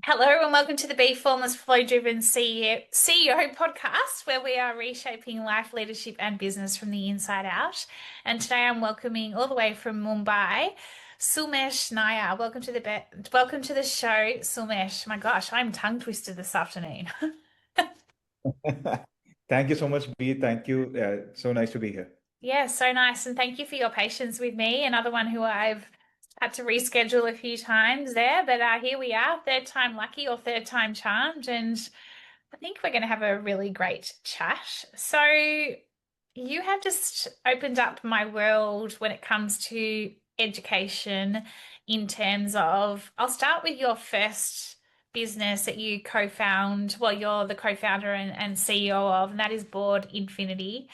Hello and welcome to the Bee Formless Flow-Driven CEO podcast, where we are reshaping life, leadership, and business from the inside out. And today I'm welcoming all the way from Mumbai, Sumesh Nair. Welcome to the show, Sumesh. My gosh, I'm tongue twisted this afternoon. Thank you so much, Bee. Thank you. So nice to be here. Yeah, so nice. And thank you for your patience with me. Another one who I've had to reschedule a few times there, but here we are, third time lucky or third time charmed. And I think we're going to have a really great chat. So, you have just opened up my world when it comes to education in terms of, I'll start with your first business that you co-found. Well, you're the co-founder and CEO of, and that is Board Infinity,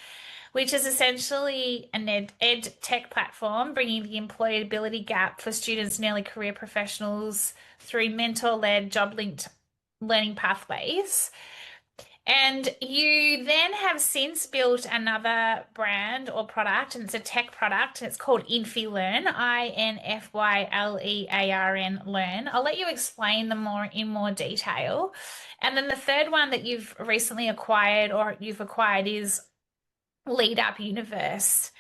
which is essentially an ed tech platform bringing the employability gap for students and early career professionals through mentor-led job-linked learning pathways. And you then have since built another brand or product, and it's a tech product, and it's called InfyLearn, INFYLEARN Learn. I'll let you explain them more in more detail. And then the third one that you've recently acquired or you've acquired is Lead Up Universe.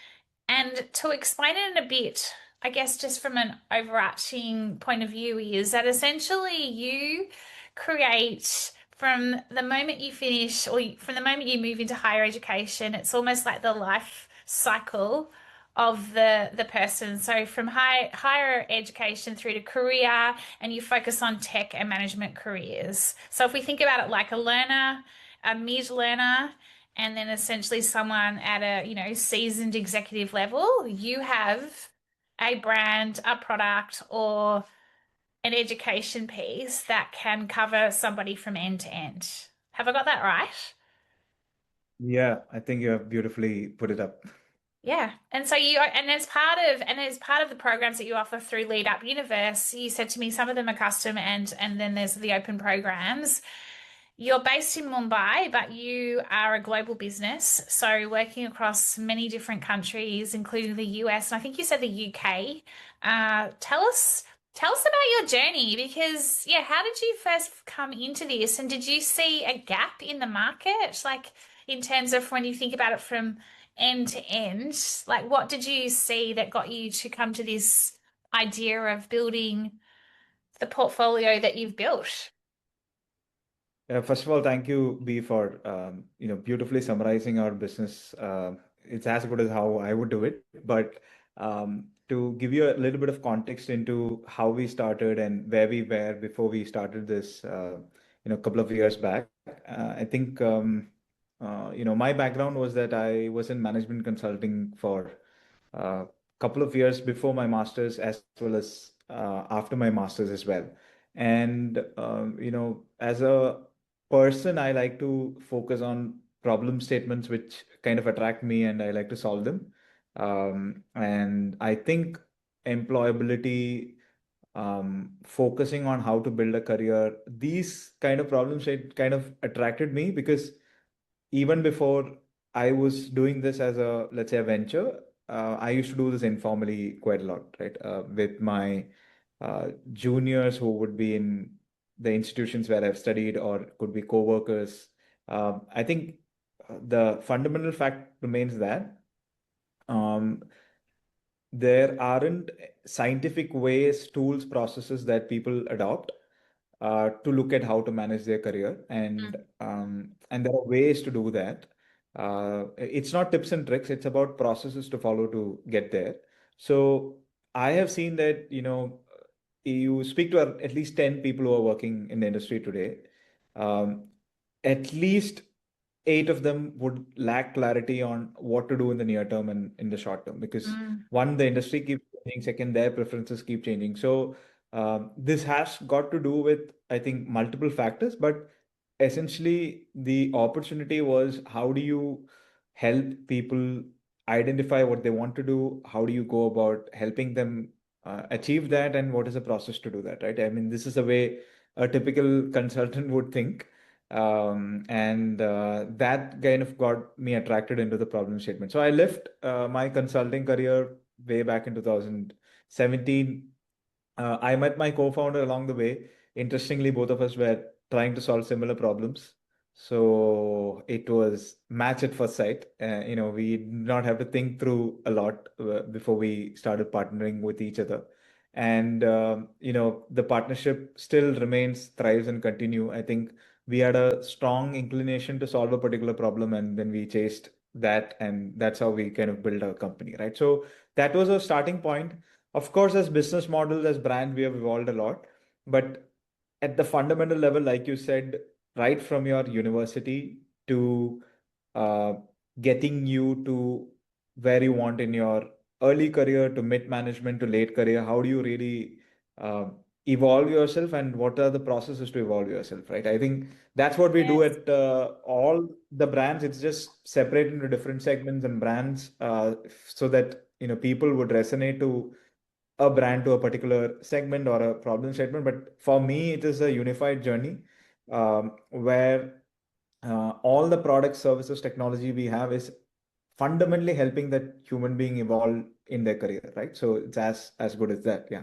And to explain it in a bit, I guess just from an overarching point of view, is that essentially you create from the moment you finish or from the moment you move into higher education, it's almost like the life cycle of the person. So from higher education through to career, and you focus on tech and management careers. So if we think about it like a learner, a mid learner, and then essentially someone at a, seasoned executive level, you have a brand, a product, or an education piece that can cover somebody from end to end. Have I got that right? Yeah, I think you have beautifully put it up. Yeah. And so as part of the programs that you offer through Lead Up Universe, you said to me some of them are custom and then there's the open programs. You're based in Mumbai, but you are a global business, so working across many different countries, including the US, and I think you said the UK. Tell us about your journey because, yeah, how did you first come into this, and did you see a gap in the market, like in terms of when you think about it from end to end, like what did you see that got you to come to this idea of building the portfolio that you've built? First of all, thank you, B, for beautifully summarizing our business. It's as good as how I would do it. But to give you a little bit of context into how we started and where we were before we started this, a couple of years back, I think my background was that I was in management consulting for a couple of years before my master's, as well as after my master's as well. And as a person, I like to focus on problem statements which kind of attract me and I like to solve them. And I think employability, focusing on how to build a career, these kind of problems it kind of attracted me because even before I was doing this as a, let's say, a venture, I used to do this informally quite a lot, right? With my juniors who would be in the institutions where I've studied or could be co-workers. I think the fundamental fact remains that um, there aren't scientific ways, tools, processes that people adopt to look at how to manage their career, and there are ways to do that. It's not tips and tricks; it's about processes to follow to get there. So I have seen that you speak to at least 10 people who are working in the industry today. Um, at least eight of them would lack clarity on what to do in the near term and in the short term because Mm. one, the industry keeps changing, second, their preferences keep changing. So this has got to do with, I think, multiple factors, but essentially the opportunity was how do you help people identify what they want to do? How do you go about helping them achieve that? And what is the process to do that, right? I mean, this is the way a typical consultant would think. And that kind of got me attracted into the problem statement. So I left my consulting career way back in 2017. I met my co-founder along the way. interestingly, both of us were trying to solve similar problems. So it was match at first sight. We did not have to think through a lot before we started partnering with each other. And the partnership still remains, thrives, and continue. I think we had a strong inclination to solve a particular problem, and then we chased that, and that's how we kind of build our company, right? So that was a starting point. Of course, as business models, as brand, we have evolved a lot, but at the fundamental level, like you said, right from your university to uh, getting you to where you want in your early career to mid management to late career, how do you really uh, evolve yourself, and what are the processes to evolve yourself, right? I think that's what we do Yes. at all the brands. It's just separate into different segments and brands, so that people would resonate to a brand to a particular segment or a problem statement. But for me, it is a unified journey, where all the products, services, technology we have is fundamentally helping that human being evolve in their career, right? So it's as good as that. Yeah.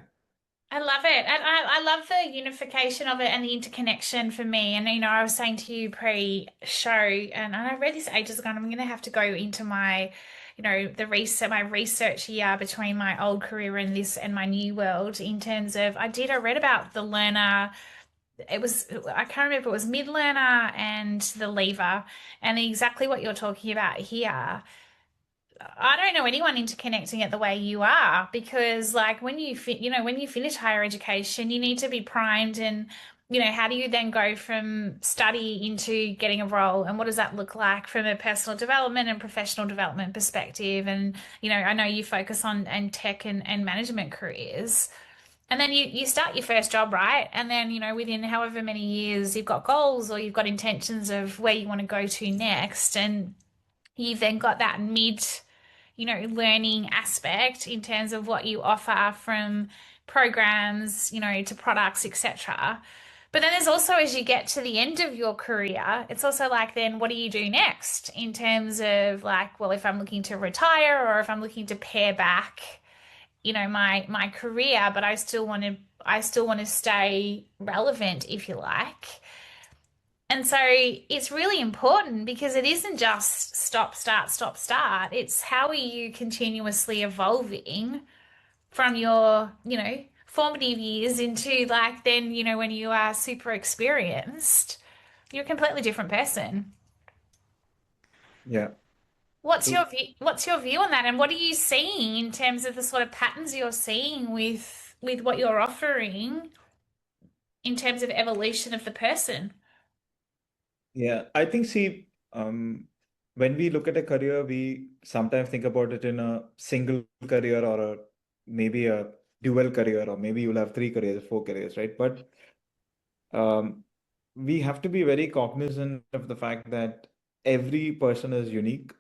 I love it. And I love the unification of it and the interconnection for me. And, I was saying to you pre-show, and I read this ages ago, and I'm going to have to go into my, the research, my research here between my old career and this and my new world in terms of, I read about the learner. I can't remember if it was mid learner and the leaver, and exactly what you're talking about here. I don't know anyone interconnecting it the way you are, because like when you finish higher education, you need to be primed, and how do you then go from study into getting a role, and what does that look like from a personal development and professional development perspective? And I know you focus on and tech and management careers. And then you start your first job, right? And then, within however many years you've got goals or you've got intentions of where you want to go to next. And you've then got that learning aspect in terms of what you offer from programs, to products, etc. But then there's also, as you get to the end of your career, it's also like, then what do you do next in terms of like, well, if I'm looking to retire or if I'm looking to pare back, my career, but I still want to stay relevant, if you like. And so it's really important because it isn't just stop, start, stop, start. It's how are you continuously evolving from your, formative years into like then, when you are super experienced, you're a completely different person. Yeah. What's So your view, what's your view on that? And what are you seeing in terms of the sort of patterns you're seeing with what you're offering in terms of evolution of the person? yeah, I think, see, when we look at a career, we sometimes think about it in a single career or maybe a dual career, or maybe you'll have three careers, four careers, right? But um, we have to be very cognizant of the fact that every person is unique.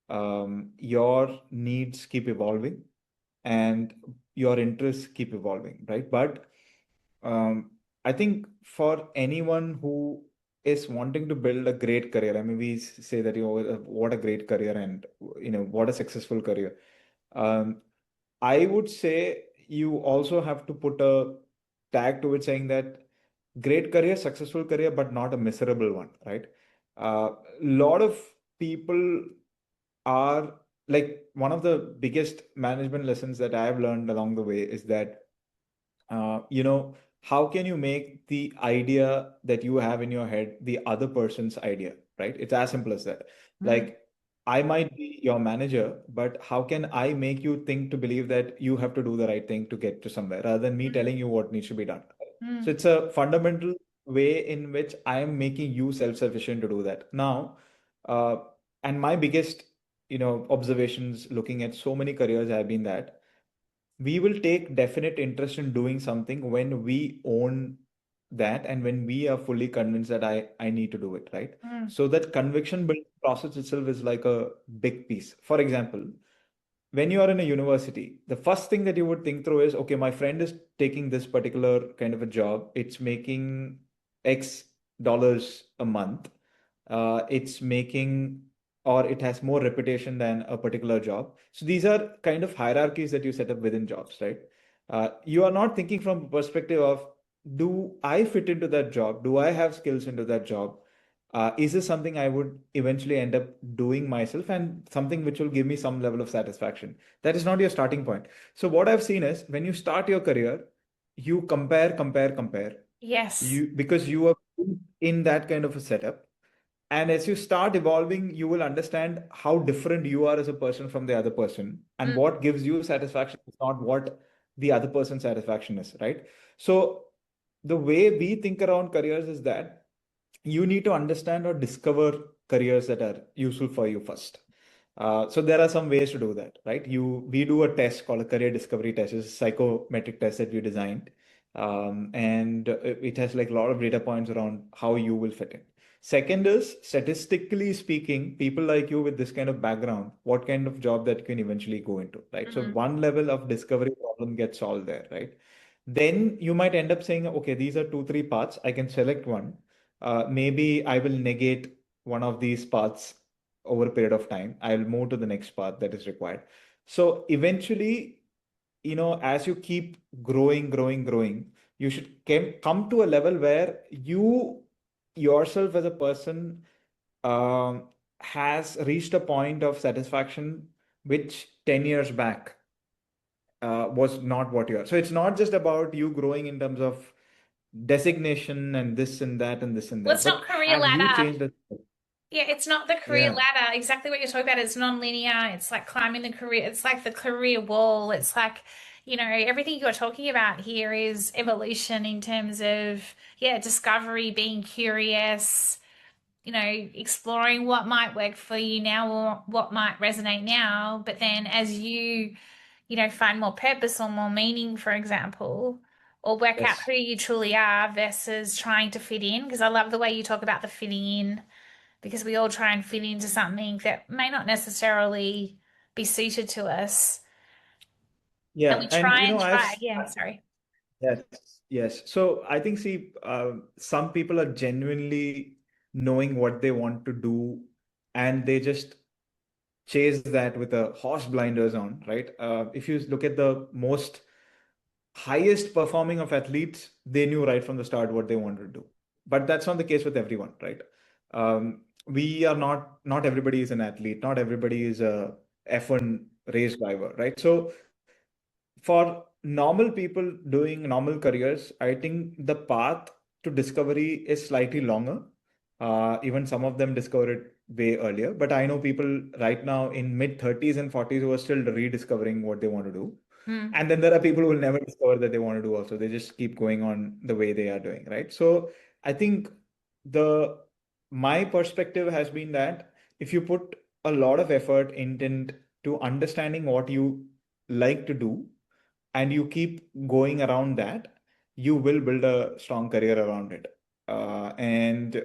Your needs keep evolving, and your interests keep evolving, right? But um, I think for anyone who is wanting to build a great career, I mean, we say that, what a great career, and what a successful career. Um, I would say you also have to put a tag to it saying that great career, successful career, but not a miserable one, right? A lot of people are like, one of the biggest management lessons that I've learned along the way is that, uh, you know, how can you make the idea that you have in your head the other person's idea, right? It's as simple as that. Mm, Like, I might be your manager, but how can I make you think to believe that you have to do the right thing to get to somewhere rather than me mm, telling you what needs to be done? So mm, it's a fundamental way in which I am making you self-sufficient to do that. Now, uh, and my biggest, observations looking at so many careers have been that we will take definite interest in doing something when we own that, and when we are fully convinced that I need to do it, right? mm, So that conviction building process itself is like a big piece. For example, when you are in a university, the first thing that you would think through is, okay, my friend is taking this particular kind of a job. It's making X dollars a month. It's making, or it has more reputation than a particular job. So these are kind of hierarchies that you set up within jobs, right? You are not thinking from a perspective of, do I fit into that job? Do I have skills into that job? Is this something I would eventually end up doing myself and something which will give me some level of satisfaction? That is not your starting point. So what I've seen is when you start your career, you compare Yes. because you are in that kind of a setup. And as you start evolving, you will understand how different you are as a person from the other person. And Mm, what gives you satisfaction is not what the other person's satisfaction is, right? So the way we think around careers is that you need to understand or discover careers that are useful for you first. So there are some ways to do that, right? We do a test called a career discovery test. It's a psychometric test that we designed, and it has like a lot of data points around how you will fit in. Second is statistically speaking, people like you with this kind of background, what kind of job that you can eventually go into, right? So mm, one level of discovery problem gets solved there, right? Then you might end up saying, okay, these are two, three paths. I can select one. Maybe I will negate one of these paths over a period of time. I'll move to the next path that is required. So eventually, as you keep growing, you should come to a level where you yourself as a person um, has reached a point of satisfaction which 10 years back was not what you are. So it's not just about you growing in terms of designation and this and that and this and well, that, it's not but career have you ladder. changed it? Yeah, it's not the career Yeah. ladder. Exactly what you're talking about. It's non-linear. It's like climbing the career. It's like the career wall. It's like, everything you're talking about here is evolution in terms of, yeah, discovery, being curious, exploring what might work for you now or what might resonate now. But then as you, find more purpose or more meaning, for example, or work out Yes. who you truly are versus trying to fit in, because I love the way you talk about the fitting in because we all try and fit into something that may not necessarily be suited to us. And we Yeah. And try and try. Yeah, sorry. yes, yes. So I think, see, some people are genuinely knowing what they want to do, and they just chase that with a horse blinders on, right? If you look at the most highest performing of athletes, they knew right from the start what they wanted to do. But that's not the case with everyone, right? We are not everybody is an athlete, not everybody is a F1 race driver, right? So for normal people doing normal careers, I think the path to discovery is slightly longer. Even some of them discover it way earlier. But I know people right now in mid 30s and 40s who are still rediscovering what they want to do. Mm. And then there are people who will never discover that they want to do also. They just keep going on the way they are doing, right? So I think the my perspective has been that if you put a lot of effort, intent to understanding what you like to do, and you keep going around that, you will build a strong career around it. And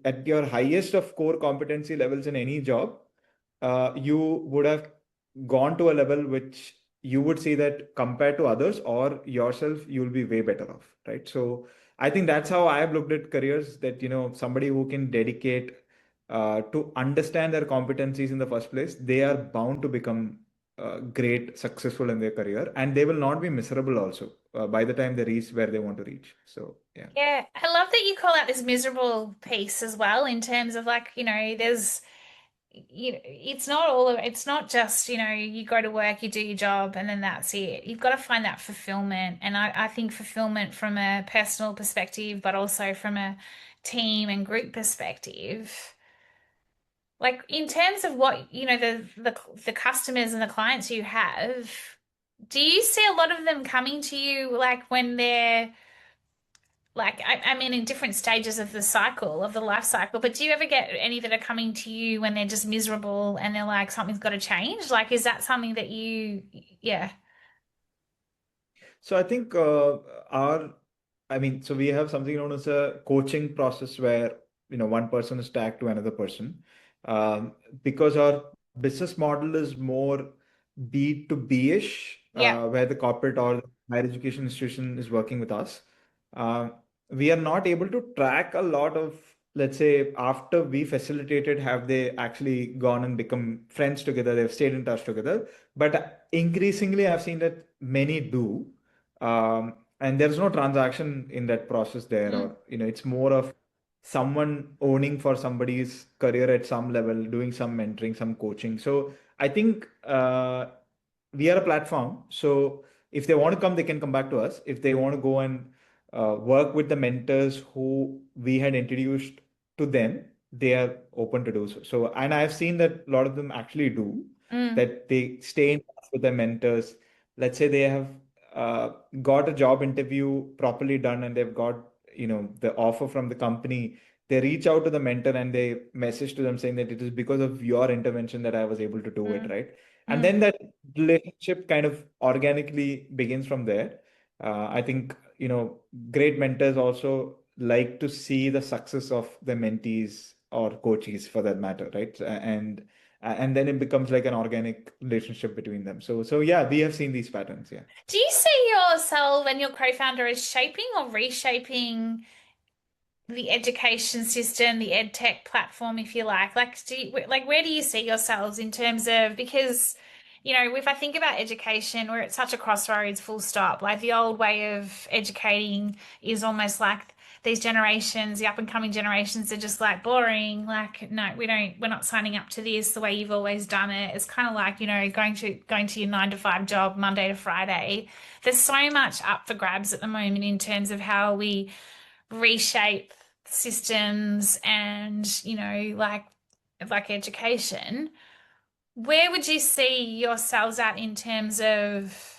at your highest of core competency levels in any job, you would have gone to a level which you would say that compared to others or yourself, you'll be way better off, right? So I think that's how I've looked at careers, that somebody who can dedicate to understand their competencies in the first place, they are bound to become great, successful in their career, and they will not be miserable also by the time they reach where they want to reach. So yeah. Yeah, I love that you call out this miserable piece as well in terms of like, there's it's not just, you go to work, you do your job, and then that's it. You've got to find that fulfillment. And I think fulfillment from a personal perspective, but also from a team and group perspective. Like in terms of what, the customers and the clients you have, do you see a lot of them coming to you like when they're like I mean in different stages of the cycle of the life cycle, but do you ever get any that are coming to you when they're just miserable and they're like something's got to change? Like is that something that yeah. So I think I mean, so we have something known as a coaching process where, one person is tagged to another person. Um, because our business model is more B2B-ish, Yeah. where the corporate or higher education institution is working with us. Uh, we are not able to track a lot of, let's say, after we facilitated, have they actually gone and become friends together? They've stayed in touch together. But increasingly, I've seen that many do. and there's no transaction in that process there, Mm, or it's more of someone owning for somebody's career at some level, doing some mentoring, some coaching. So I think we are a platform. So if they want to come, they can come back to us. If they want to go and work with the mentors who we had introduced to them, they are open to do so. So, and I've seen that a lot of them actually do mm, that. They stay in touch with their mentors. Let's say they have uh, got a job interview properly done, and they've got the offer from the company. They reach out to the mentor and they message to them saying that it is because of your intervention that I was able to do it, mm, right? And mm. then that relationship kind of organically begins from there. I think great mentors also like to see the success of the mentees or coaches for that matter, right? And then it becomes like an organic relationship between them. So yeah, we have seen these patterns. Yeah. Do you see yourself and your co-founder as shaping or reshaping the education system, the ed tech platform, if you like? Like, where do you see yourselves in terms of, because, if I think about education, we're at such a crossroads, full stop. Like the old way of educating is almost like these generations, the up and coming generations are just like boring. Like, no, we're not signing up to this the way you've always done it. It's kind of like, going to your 9 to 5 job, Monday to Friday. There's so much up for grabs at the moment in terms of how we reshape systems and like education. Where would you see yourselves at in terms of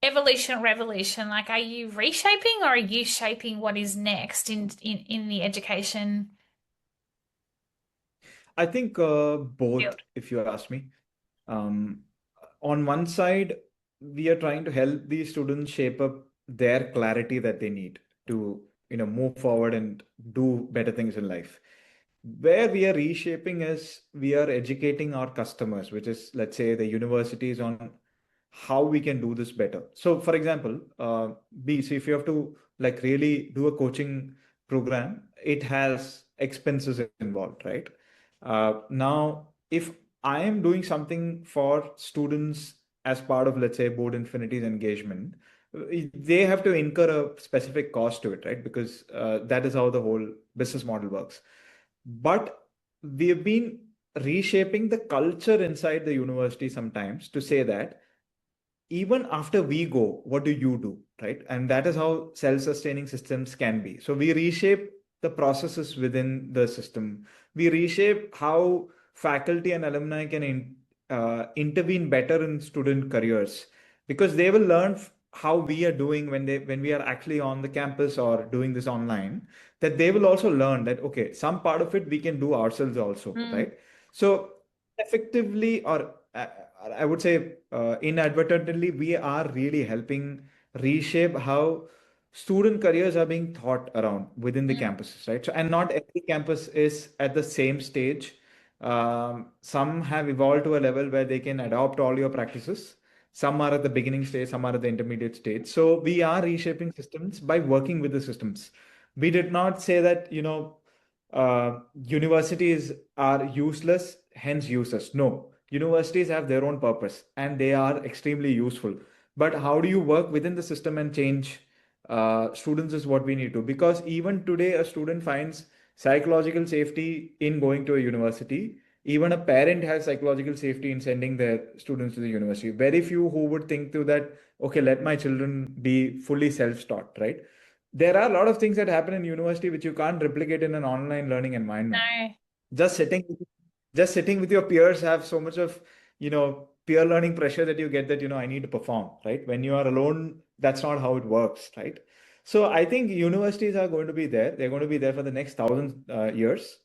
evolution or revolution? Like, are you reshaping or are you shaping what is next in the education I think both, field? if you ask me. Um, on one side, we are trying to help these students shape up their clarity that they need to, move forward and do better things in life. Where we are reshaping is we are educating our customers, which is, let's say, the universities, on how we can do this better. So, for example, so if you have to like really do a coaching program, it has expenses involved, right? Now, if I am doing something for students as part of, let's say, Board Infinity's engagement, they have to incur a specific cost to it, right? Because that is how the whole business model works. But we have been reshaping the culture inside the university sometimes to say that even after we go, what do you do? Right. And that is how self sustaining systems can be. So we reshape the processes within the system. We reshape how faculty and alumni can intervene better in student careers because they will learn how we are doing when we are actually on the campus or doing this online, that they will also learn that okay, some part of it we can do ourselves also, Mm, right? So effectively, or I would say inadvertently, we are really helping reshape how student careers are being thought around within the mm, campuses, right? So, and not every campus is at the same stage. Some have evolved to a level where they can adopt all your practices. Some are at the beginning stage, some are at the intermediate stage. So we are reshaping systems by working with the systems. We did not say that, universities are useless, hence useless. No, universities have their own purpose and they are extremely useful. But how do you work within the system and change students is what we need to. Because even today, a student finds psychological safety in going to a university. Even a parent has psychological safety in sending their students to the university. Very few who would think to that, okay, let my children be fully self-taught, right? There are a lot of things that happen in university which you can't replicate in an online learning environment. no. just sitting just sitting with your peers have so much of peer learning pressure that you get that I need to perform, right? When you are alone, that's not how it works, right? So I think universities are going to be there. They're going to be there for the next 1,000 years,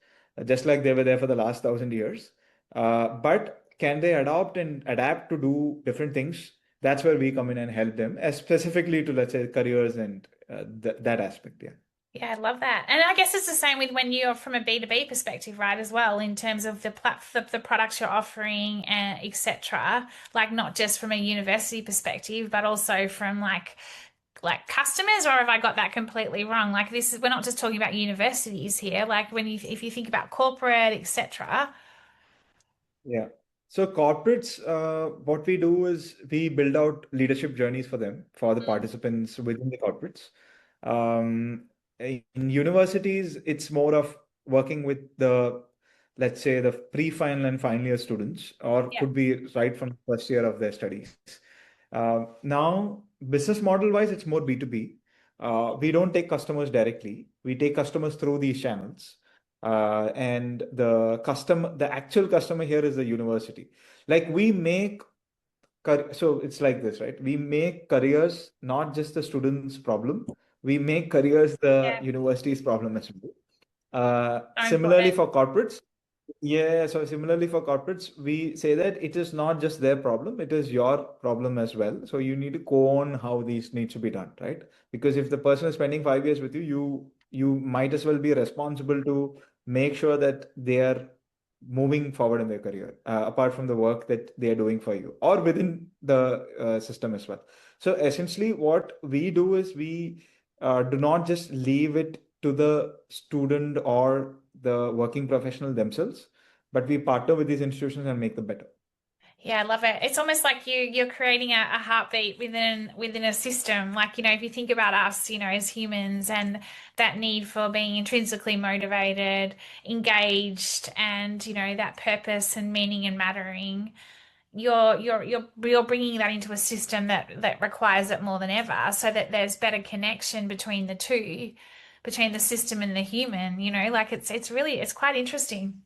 just like they were there for the last 1,000 years. But can they adopt and adapt to do different things? That's where we come in and help them, specifically to, let's say, careers and that aspect. Yeah. Yeah, I love that. And I guess it's the same with when you're from a B2B perspective, right, as well, in terms of the products you're offering and etc. Like not just from a university perspective, but also from like customers, or have I got that completely wrong? Like this is we're not just talking about universities here. Like if you think about corporate, etc. Yeah. So corporates, what we do is we build out leadership journeys for them, for the Mm. participants within the corporates. Um, in universities, it's more of working with the, let's say, the pre-final and final year students, or Yeah. could be right from the first year of their studies. Now, business model wise, it's more B2B. We don't take customers directly. We take customers through these channels. And the actual customer here is the university. Like we make, so it's like this, right? We make careers not just the student's problem. We make careers the Yeah. university's problem as well. So Similarly important. for corporates, yeah, so similarly for corporates, we say that it is not just their problem, it is your problem as well. So you need to co-own how these needs to be done, right? Because if the person is spending 5 years with you, you might as well be responsible to make sure that they are moving forward in their career, apart from the work that they are doing for you or within the system as well. So essentially, what we do is we do not just leave it to the student or the working professional themselves, but we partner with these institutions and make them better. Yeah, I love it. It's almost like you're creating a heartbeat within a system. Like, if you think about us, as humans and that need for being intrinsically motivated, engaged, and, that purpose and meaning and mattering, you're bringing that into a system that requires it more than ever, so that there's better connection between the two, between the system and the human, like it's quite interesting.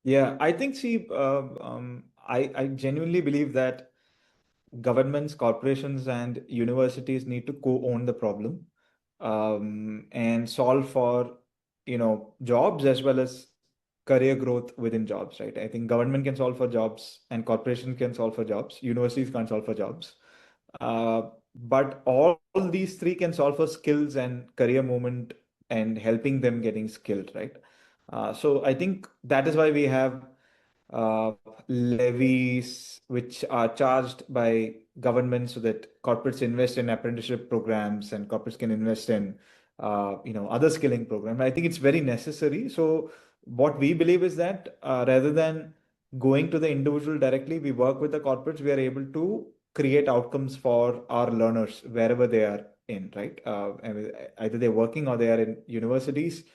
Yeah, I think, see, I genuinely believe that governments, corporations, and universities need to co-own the problem, and solve for, jobs as well as career growth within jobs, right? I think government can solve for jobs and corporations can solve for jobs. Universities can't solve for jobs. But all these three can solve for skills and career movement and helping them getting skilled, right? So I think that is why we have uh, levies which are charged by government so that corporates invest in apprenticeship programs and corporates can invest in other skilling programs. I think it's very necessary. So what we believe is that rather than going to the individual directly, we work with the corporates. We are able to create outcomes for our learners wherever they are in, right? And either they're working or they are in universities.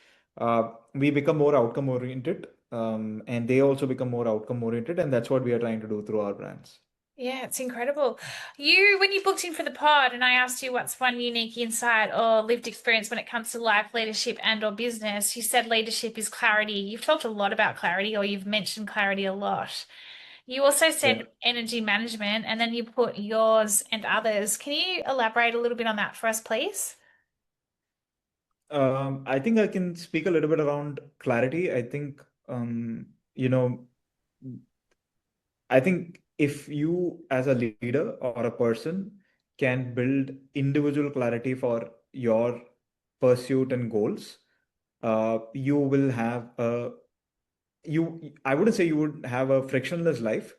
We become more outcome oriented, and they also become more outcome oriented, and that's what we are trying to do through our brands. Yeah, it's incredible. When you booked in for the pod and I asked you what's one unique insight or lived experience when it comes to life, leadership, and or business, you said leadership is clarity. You've talked a lot about clarity, or you've mentioned clarity a lot. You also Yeah. said energy management, and then you put yours and others. Can you elaborate a little bit on that for us, please? I think I can speak a little bit around clarity. You know, I think if you, as a leader or a person, can build individual clarity for your pursuit and goals, you will have I wouldn't say you would have a frictionless life,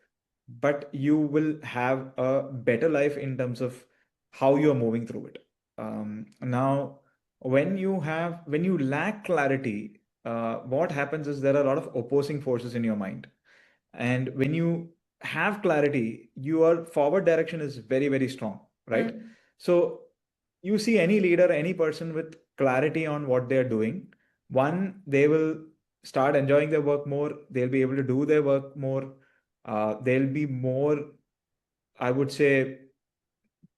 but you will have a better life in terms of how you're moving through it. Now, when you lack clarity, what happens is there are a lot of opposing forces in your mind. And when you have clarity, your forward direction is very, very strong, right? Mm. So you see any leader, any person with clarity on what they're doing, one, they will start enjoying their work more, they'll be able to do their work more, they'll be more, I would say,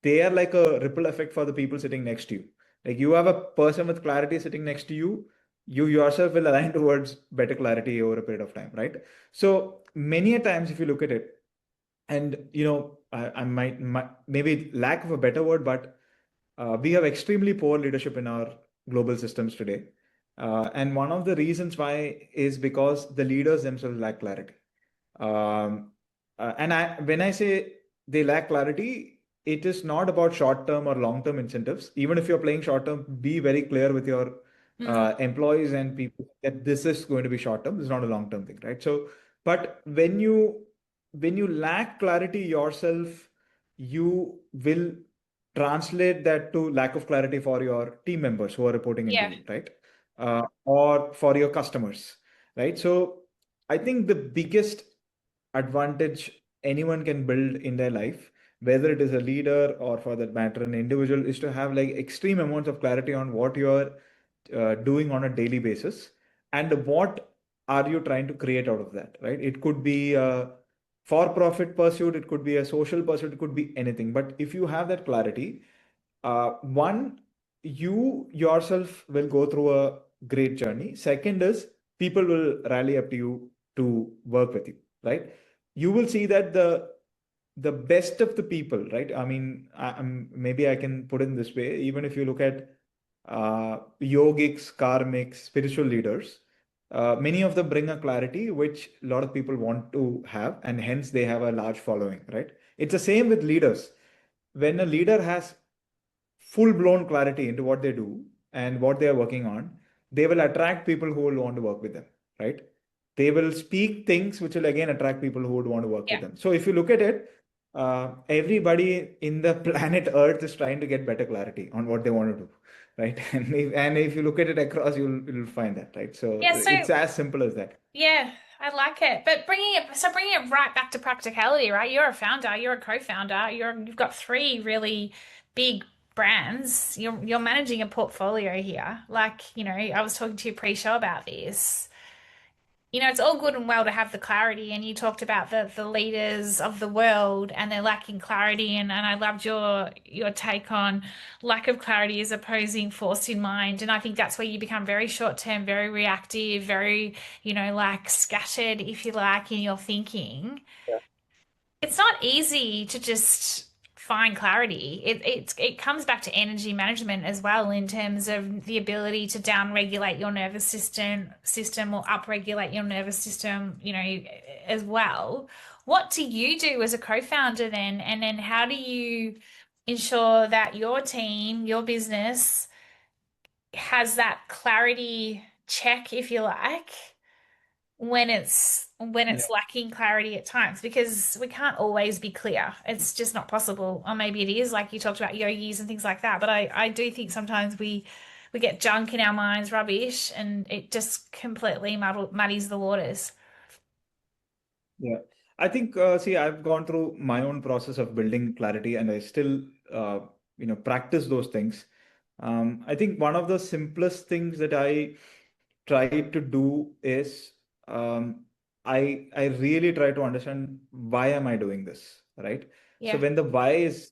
they are like a ripple effect for the people sitting next to you. Like you have a person with clarity sitting next to you, you yourself will align towards better clarity over a period of time, right? So many a times, if you look at it, and I might maybe lack of a better word, but we have extremely poor leadership in our global systems today. And one of the reasons why is because the leaders themselves lack clarity. Um, when I say they lack clarity, it is not about short term or long term incentives. Even if you're playing short term, be very clear with your Mm. employees and people that this is going to be short term. This is not a long term thing, right? So, but when you lack clarity yourself, you will translate that to lack of clarity for your team members who are reporting into Yeah. you, right? Or for your customers, right? So I think the biggest advantage anyone can build in their life, whether it is a leader or for that matter an individual, is to have like extreme amounts of clarity on what you are doing on a daily basis and what are you trying to create out of that, right? It could be a for profit pursuit, it could be a social pursuit, it could be anything. But if you have that clarity, one, you yourself will go through a great journey. Second is people will rally up to you to work with you, right? You will see that the best of the people, right? I mean, maybe I can put it in this way. Even if you look at yogics, karmics, spiritual leaders, many of them bring a clarity which a lot of people want to have, and hence they have a large following, right? It's the same with leaders. When a leader has full blown clarity into what they do and what they are working on, they will attract people who will want to work with them, right? They will speak things which will again attract people who would want to work Yeah. with them. So if you look at it, everybody in the planet Earth is trying to get better clarity on what they want to do, right? And if you look at it across, you'll find that, right? So Yeah, it's so as simple as that. yeah, I like it. But bringing it right back to practicality, right? You're a founder, you're a co-founder, you've got three really big brands. You're managing a portfolio here. Like, I was talking to you pre-show about this. It's all good and well to have the clarity, and you talked about the leaders of the world and they're lacking clarity, and I loved your take on lack of clarity as opposing force in mind. And I think that's where you become very short term, very reactive, very, like scattered, if you like, in your thinking. It's not easy to just find clarity. It comes back to energy management as well, in terms of the ability to down regulate your nervous system or up regulate your nervous system, as well. What do you do as a co-founder then? And then how do you ensure that your team, your business has that clarity check, if you like, when it's lacking clarity at times, because we can't always be clear. It's just not possible. Or maybe it is, like you talked about yogis and things like that. But I do think sometimes we get junk in our minds, rubbish, and it just completely muddies the waters. Yeah. I think, see, I've gone through my own process of building clarity and I still, uh, practice those things. I think one of the simplest things that I try to do is, um, I really try to understand why am I doing this, right? So Yeah. when the why is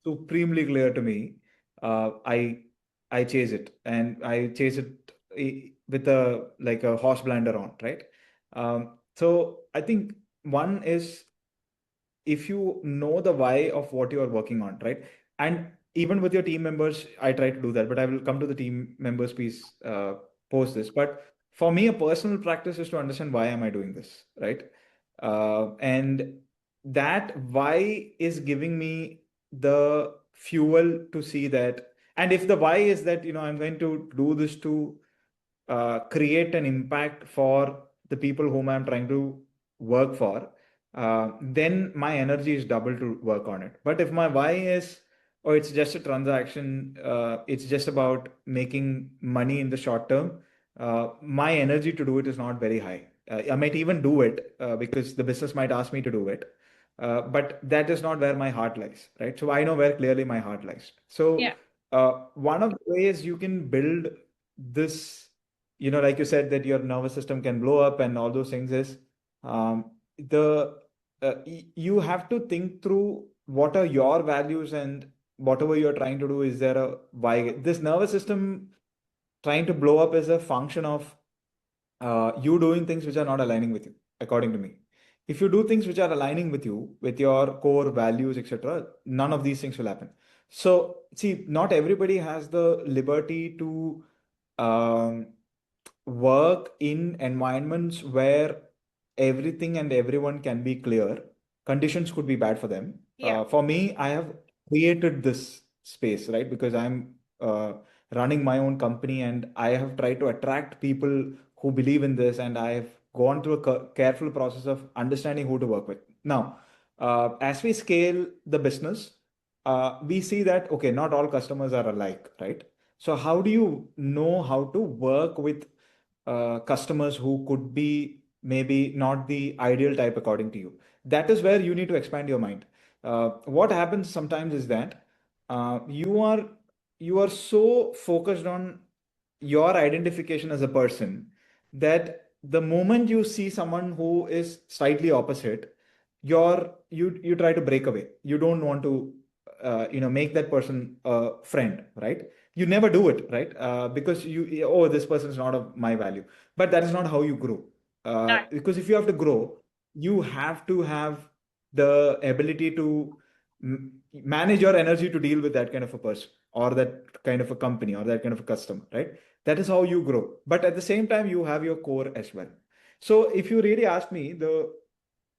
supremely clear to me, I chase it, and I chase it with a like a horse blinder on, right? So I think one is if you know the why of what you are working on, right? And even with your team members, I try to do that, but I will come to the team members piece post this. But for me, a personal practice is to understand why am I doing this, right? And that why is giving me the fuel to see that. And if the why is that, I'm going to do this to create an impact for the people whom I'm trying to work for, then my energy is double to work on it. But if my why is, oh, it's just a transaction, it's just about making money in the short term, my energy to do it is not very high. I might even do it because the business might ask me to do it. But that is not where my heart lies, right? So I know where clearly my heart lies. So Yeah. one of the ways you can build this, like you said, that your nervous system can blow up and all those things is the you have to think through what are your values and whatever you're trying to do, is there a why? This nervous system trying to blow up is a function of you doing things which are not aligning with you, according to me. If you do things which are aligning with you, with your core values, etc., none of these things will happen. So, see, not everybody has the liberty to um, work in environments where everything and everyone can be clear. Conditions could be bad for them. Yeah. For me, I have created this space, right? Because I'm running my own company and I have tried to attract people who believe in this, and I have gone through a careful process of understanding who to work with. Now, as we scale the business, we see that, okay, not all customers are alike, right? So, how do you know how to work with customers who could be maybe not the ideal type according to you. That is where you need to expand your mind. What happens sometimes is that you are so focused on your identification as a person that the moment you see someone who is slightly opposite, you try to break away. You don't want to make that person a friend, right? You never do it, right? Because oh, this person is not of my value. But that is not how you grow. No. Because if you have to grow, you have to have the ability to manage your energy to deal with that kind of a person or that kind of a company or that kind of a customer, right? That is how you grow. But at the same time, you have your core as well. So if you really ask me, the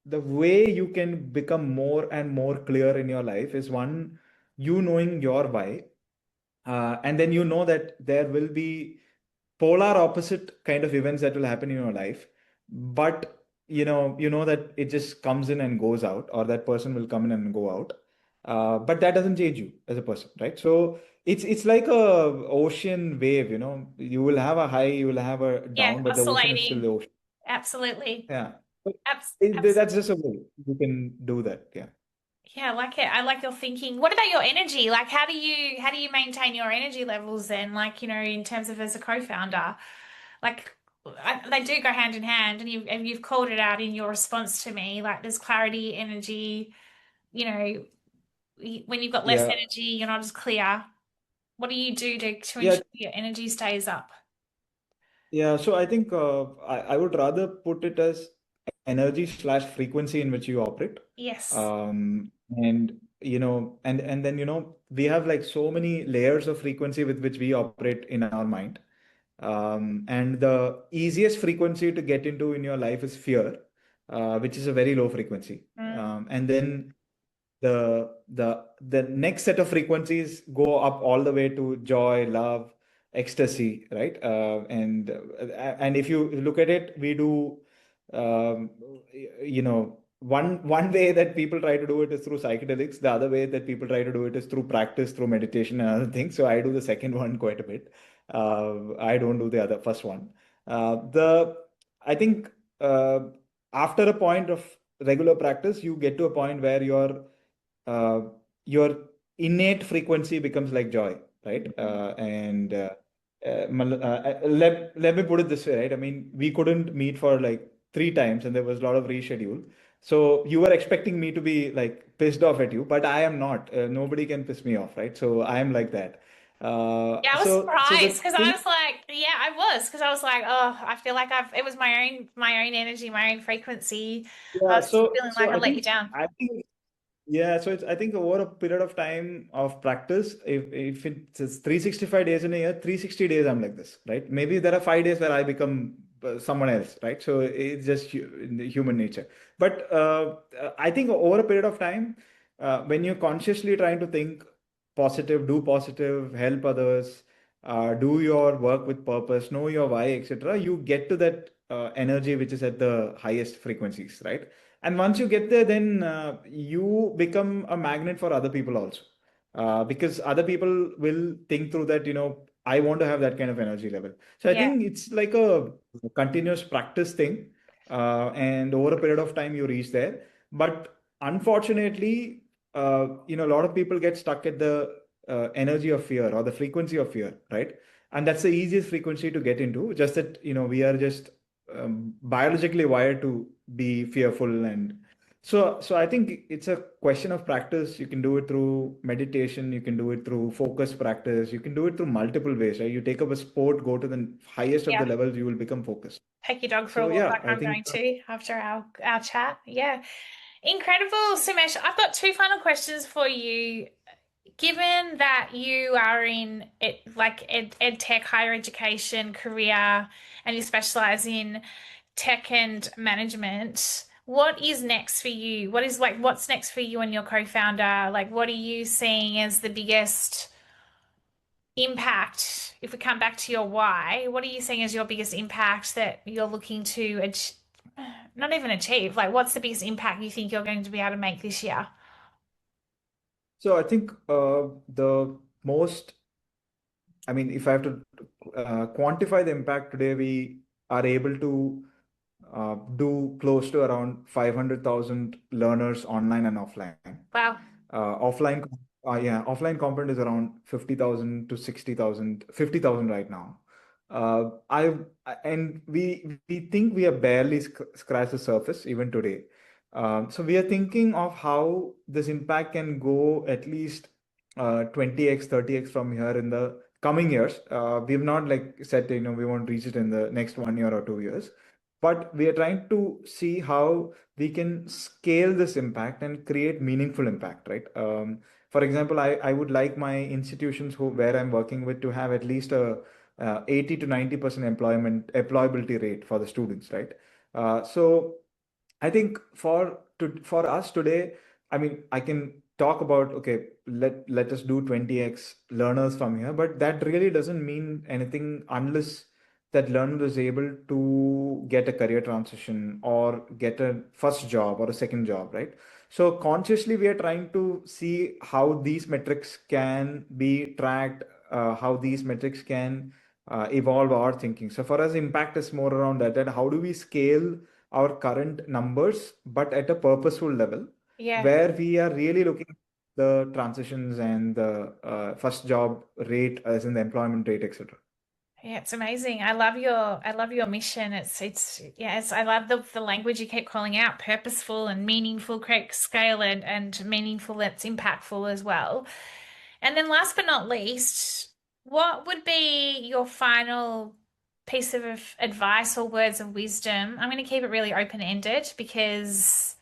way you can become more and more clear in your life is one, you knowing your why, and then you know that there will be polar opposite kind of events that will happen in your life, but you know that it just comes in and goes out, or that person will come in and go out, but that doesn't change you as a person, right? So it's like a ocean wave, you will have a high, you will have a Yeah, down, but the ocean is still oscillating. the ocean. Absolutely. Yeah. But that's Absolutely. just a way you can do that. Yeah. Yeah, I like it. I like your thinking. What about your energy? Like, how do you maintain your energy levels then? Like, in terms of as a co-founder, like they do go hand in hand, and you've called it out in your response to me. Like, there's clarity, energy. You know, when you've got less Yeah. energy, you're not as clear. What do you do to Yeah. ensure your energy stays up? Yeah, so I think I would rather put it as energy slash frequency in which you operate. Yes. And and then we have like so many layers of frequency with which we operate in our mind. And the easiest frequency to get into in your life is fear, which is a very low frequency. Mm. And then the next set of frequencies go up all the way to joy, love, ecstasy, right? And if you look at it, we do um, one way that people try to do it is through psychedelics. The other way that people try to do it is through practice, through meditation and other things. So I do the second one quite a bit. I don't do the other first one. The I think after a point of regular practice, you get to a point where uh, your innate frequency becomes like joy, right? Let me put it this way, right? I mean, we couldn't meet for like 3 times, and there was a lot of reschedule. So you were expecting me to be like pissed off at you, but I am not. Nobody can piss me off, right? So I am like that. Yeah, I was So surprised the because I thing, was like, yeah, I was because I was like, oh, I feel like it was my own energy, my own frequency. I yeah. was just So feeling so like I I let you think down. I think Yeah, so I think over a period of time of practice, if it's 365 days in a year, 360 days I'm like this, right? Maybe there are 5 days where I become someone else, right? So it's just in the human nature. But I think over a period of time, when you're consciously trying to think positive, do positive, help others, do your work with purpose, know your why, etc., you get to that energy which is at the highest frequencies, right? And once you get there, then you become a magnet for other people also. Because other people will think through that, I want to have that kind of energy level. So I Yeah, think it's like a continuous practice thing. And over a period of time, you reach there. But unfortunately, a lot of people get stuck at the energy of fear or the frequency of fear, right? And that's the easiest frequency to get into. Just that, we are just biologically wired to be fearful. And so I think it's a question of practice. You can do it through meditation, you can do it through focus practice, you can do it through multiple ways, right? You take up a sport, go to the highest of yeah. the levels, you will become focused. Take your dog for a So walk yeah, like I I'm think going to after our chat. Yeah. Incredible, Sumesh. I've got two final questions for you. Given that you are in it, like ed tech, higher education, career, and you specialize in tech and management, what is next for you? What's next for you and your co-founder? Like, what are you seeing as the biggest impact? If we come back to your why, what are you seeing as your biggest impact that you're looking to not even achieve? Like, what's the biggest impact you think you're going to be able to make this year? so. I think the most, I mean, if I have to quantify the impact today, we are able to do close to around 500,000 learners online and offline. Wow. Offline, yeah, offline component is around 50,000 to 60,000, 50,000 right now. And we think we have barely scratched the surface even today. So we are thinking of how this impact can go at least 20x, 30x from here in the coming years. We've not like said, we won't reach it in the next 1 year or 2 years, but we are trying to see how we can scale this impact and create meaningful impact, right? For example, I would like my institutions where I'm working with to have at least a 80 to 90% employability rate for the students, right? So I think for us today, I mean, I can talk about, okay, let us do 20x learners from here, but that really doesn't mean anything unless that learner is able to get a career transition or get a first job or a second job, right? So consciously, we are trying to see how these metrics can be tracked, how these metrics can evolve our thinking. So for us, impact is more around that how do we scale our current numbers, but at a purposeful level Yeah. where we are really looking at the transitions and the first job rate, as in the employment rate, etc. Yeah, it's amazing. I love your mission. It's yes, I love the language you keep calling out, purposeful and meaningful, correct scale and meaningful that's impactful as well. And then last but not least, what would be your final piece of advice or words of wisdom? I'm going to keep it really open-ended because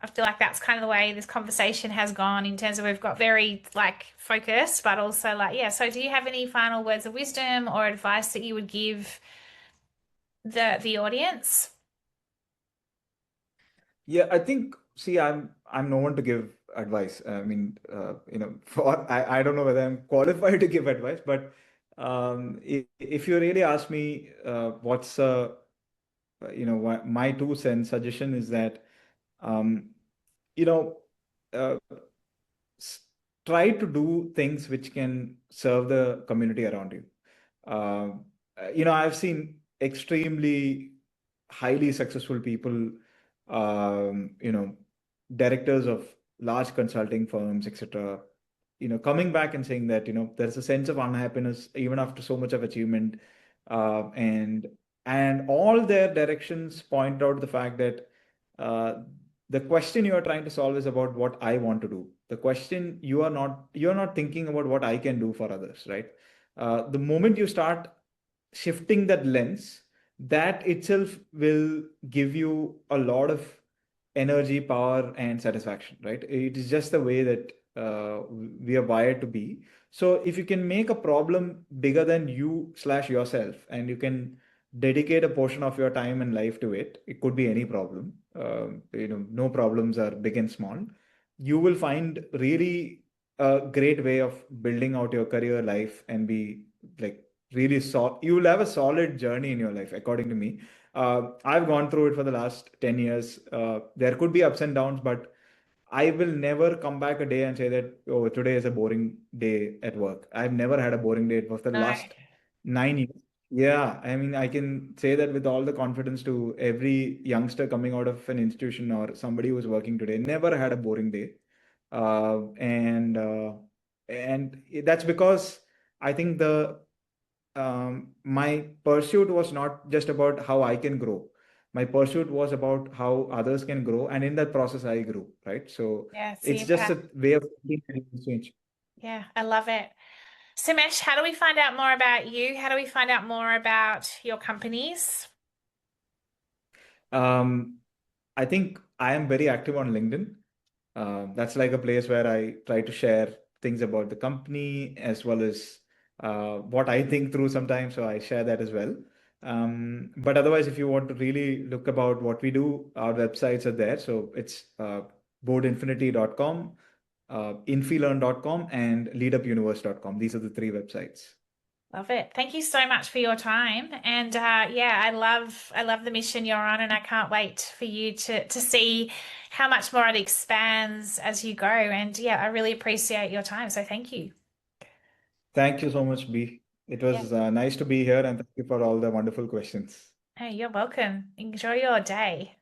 I feel like that's kind of the way this conversation has gone in terms of we've got very like focused, but also like, yeah. So do you have any final words of wisdom or advice that you would give the audience? Yeah, I think, see, I'm no one to give advice. I mean, for I don't know whether I'm qualified to give advice, but if you really ask me, what's my 2 cents suggestion is that, um, you know, uh, s- try to do things which can serve the community around you. I've seen extremely highly successful people, directors of large consulting firms, etc., coming back and saying that, there's a sense of unhappiness even after so much of achievement. And all their directions point out the fact that uh, the question you are trying to solve is about what I want to do. The question you're not thinking about what I can do for others, right? The moment you start shifting that lens, that itself will give you a lot of energy, power, and satisfaction, right? It is just the way that we are wired to be. So if you can make a problem bigger than you slash yourself, and you can dedicate a portion of your time and life to it, it could be any problem. No problems are big and small. You will find really a great way of building out your career life and be like really you will have a solid journey in your life, according to me. I've gone through it for the last 10 years. There could be ups and downs, but I will never come back a day and say that, oh, today is a boring day at work. I've never had a boring day for the No. last 9 years. Yeah, I mean, I can say that with all the confidence to every youngster coming out of an institution or somebody who's working today. Never had a boring day. And that's because I think my pursuit was not just about how I can grow. My pursuit was about how others can grow, and in that process, I grew. Right. So Yeah, it's the it's just impact. a way of thinking and change. Yeah, I love it. Sumesh, how do we find out more about you? How do we find out more about your companies? Um, I think I am very active on LinkedIn. That's like a place where I try to share things about the company as well as what I think through sometimes. So I share that as well. But otherwise, if you want to really look about what we do, our websites are there. So it's boardinfinity.com, infilearn.com, and leadupuniverse.com. These are the 3 websites. Love it. Thank you so much for your time. And yeah, I love the mission you're on, and I can't wait for you to see how much more it expands as you go. And yeah, I really appreciate your time. So thank you. Thank you so much, B. It Yeah. was nice to be here, and thank you for all the wonderful questions. Hey, you're welcome. Enjoy your day.